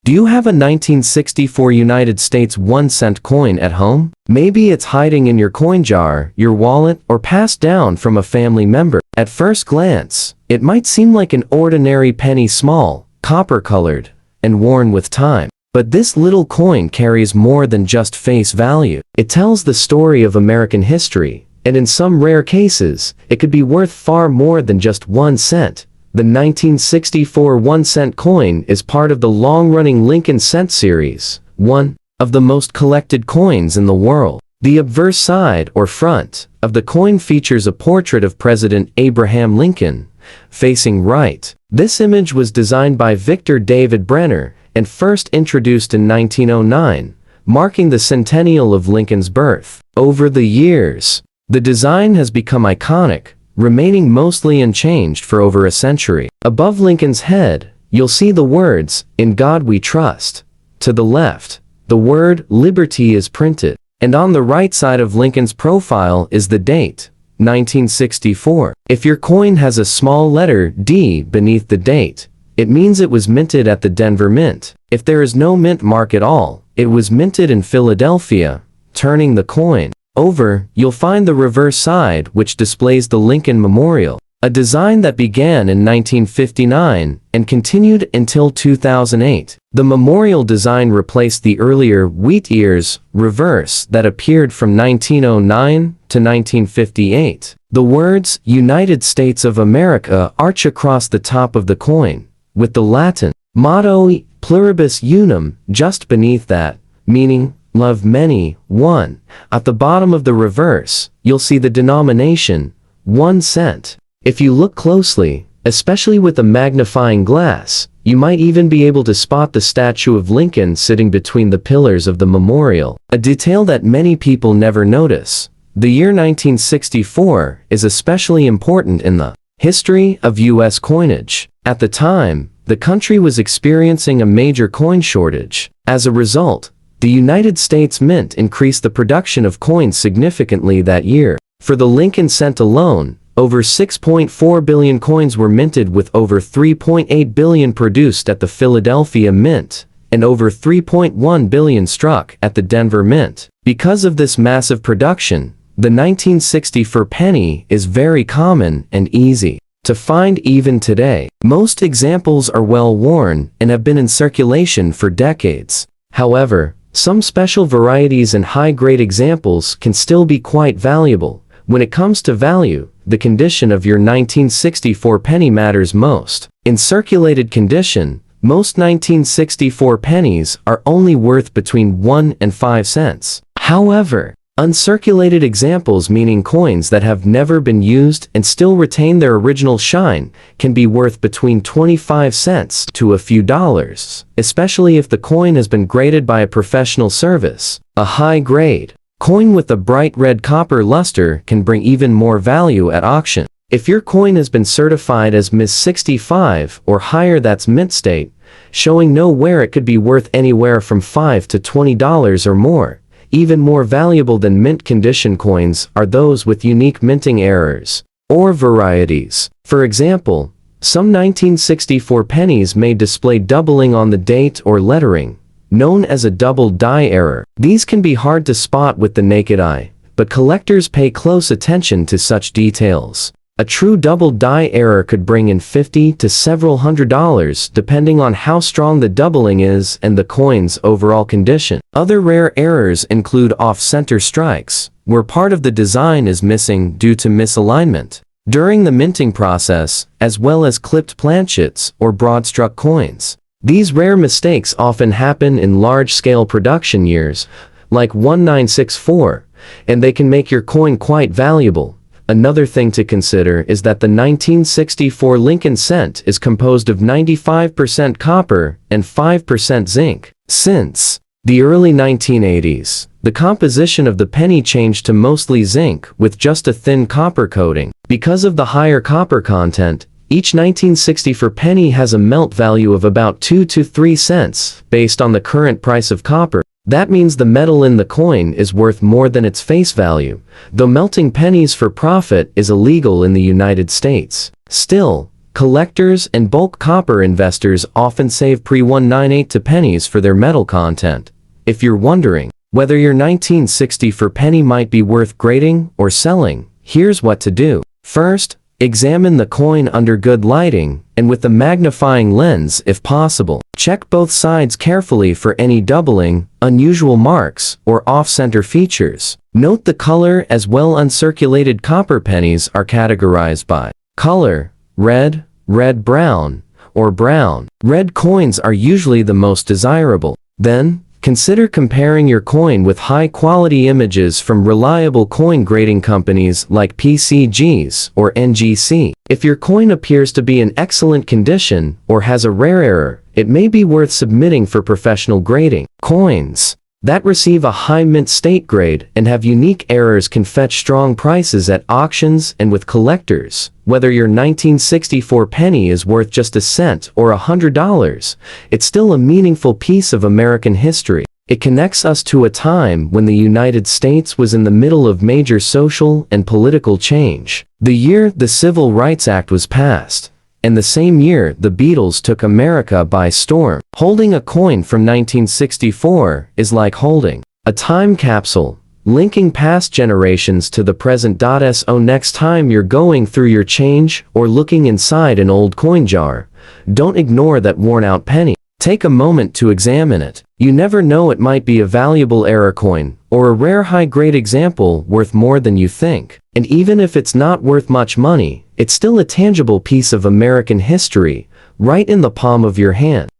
Do you have a 1964 United States 1-cent coin at home? Maybe it's hiding in your coin jar, your wallet, or passed down from a family member. At first glance, it might seem like an ordinary penny, small, copper-colored, and worn with time. But this little coin carries more than just face value. It tells the story of American history, and in some rare cases, it could be worth far more than just 1 cent. The 1964 1-cent coin is part of the long-running Lincoln cent series, one of the most collected coins in the world. The obverse side, or front, of the coin features a portrait of President Abraham Lincoln, facing right. This image was designed by Victor David Brenner and first introduced in 1909, marking the centennial of Lincoln's birth. Over the years, the design has become iconic, remaining mostly unchanged for over a century. Above Lincoln's head, you'll see the words, "In God We Trust." To the left, the word "Liberty" is printed, and on the right side of Lincoln's profile is the date, 1964. If your coin has a small letter D beneath the date, it means it was minted at the Denver Mint. If there is no mint mark at all, it was minted in Philadelphia. Turning the coin over, you'll find the reverse side, which displays the Lincoln Memorial, a design that began in 1959 and continued until 2008. The memorial design replaced the earlier wheat ears reverse that appeared from 1909 to 1958. The words "United States of America" arch across the top of the coin, with the Latin motto "Pluribus Unum" just beneath that, meaning "Love many, one." At the bottom of the reverse, you'll see the denomination, 1 cent. If you look closely, especially with a magnifying glass, you might even be able to spot the statue of Lincoln sitting between the pillars of the memorial, a detail that many people never notice. The year 1964 is especially important in the history of U.S. coinage. At the time, the country was experiencing a major coin shortage. As a result, the United States Mint increased the production of coins significantly that year. For the Lincoln cent alone, over 6.4 billion coins were minted, with over 3.8 billion produced at the Philadelphia Mint, and over 3.1 billion struck at the Denver Mint. Because of this massive production, the 1964 penny is very common and easy to find even today. Most examples are well worn and have been in circulation for decades. However, some special varieties and high-grade examples can still be quite valuable. When it comes to value, the condition of your 1964 penny matters most. In circulated condition, most 1964 pennies are only worth between 1 and 5 cents. However, uncirculated examples, meaning coins that have never been used and still retain their original shine, can be worth between 25 cents to a few dollars, especially if the coin has been graded by a professional service. A high-grade coin with a bright red copper luster can bring even more value at auction. If your coin has been certified as Ms. 65 or higher, that's mint state, showing no wear, it could be worth anywhere from $5 to $20 or more. Even more valuable than mint condition coins are those with unique minting errors or varieties. For example, some 1964 pennies may display doubling on the date or lettering, known as a double die error. These can be hard to spot with the naked eye, but collectors pay close attention to such details. A true double die error could bring in $50 to several $100s depending on how strong the doubling is and the coin's overall condition. Other rare errors include off-center strikes, where part of the design is missing due to misalignment during the minting process, as well as clipped planchets or broad-struck coins. These rare mistakes often happen in large-scale production years, like 1964, and they can make your coin quite valuable. Another thing to consider is that the 1964 Lincoln cent is composed of 95% copper and 5% zinc. Since the early 1980s, the composition of the penny changed to mostly zinc with just a thin copper coating. Because of the higher copper content, each 1964 penny has a melt value of about 2 to 3 cents based on the current price of copper. That means the metal in the coin is worth more than its face value, though melting pennies for profit is illegal in the United States. Still, Collectors and bulk copper investors often save pre-198 to pennies for their metal content. If you're wondering whether your 1964 penny might be worth grading or selling, here's what to do. First, examine the coin under good lighting and with a magnifying lens if possible. Check both sides carefully for any doubling, unusual marks, or off-center features. Note the color as well. Uncirculated copper pennies are categorized by color: red, red-brown, or brown. Red coins are usually the most desirable. Then, consider comparing your coin with high-quality images from reliable coin grading companies like PCGs or NGC. If your coin appears to be in excellent condition or has a rare error, it may be worth submitting for professional grading. Coins that receive a high mint state grade and have unique errors can fetch strong prices at auctions and with collectors. Whether your 1964 penny is worth just a cent or $100, it's still a meaningful piece of American history. It connects us to a time when the United States was in the middle of major social and political change. The year the Civil Rights Act was passed, and the same year the Beatles took America by storm. Holding a coin from 1964 is like holding a time capsule, linking past generations to the present. So next time you're going through your change or looking inside an old coin jar, don't ignore that worn-out penny. Take a moment to examine it. You never know, it might be a valuable error coin or a rare high-grade example worth more than you think. And even if it's not worth much money, it's still a tangible piece of American history, right in the palm of your hand.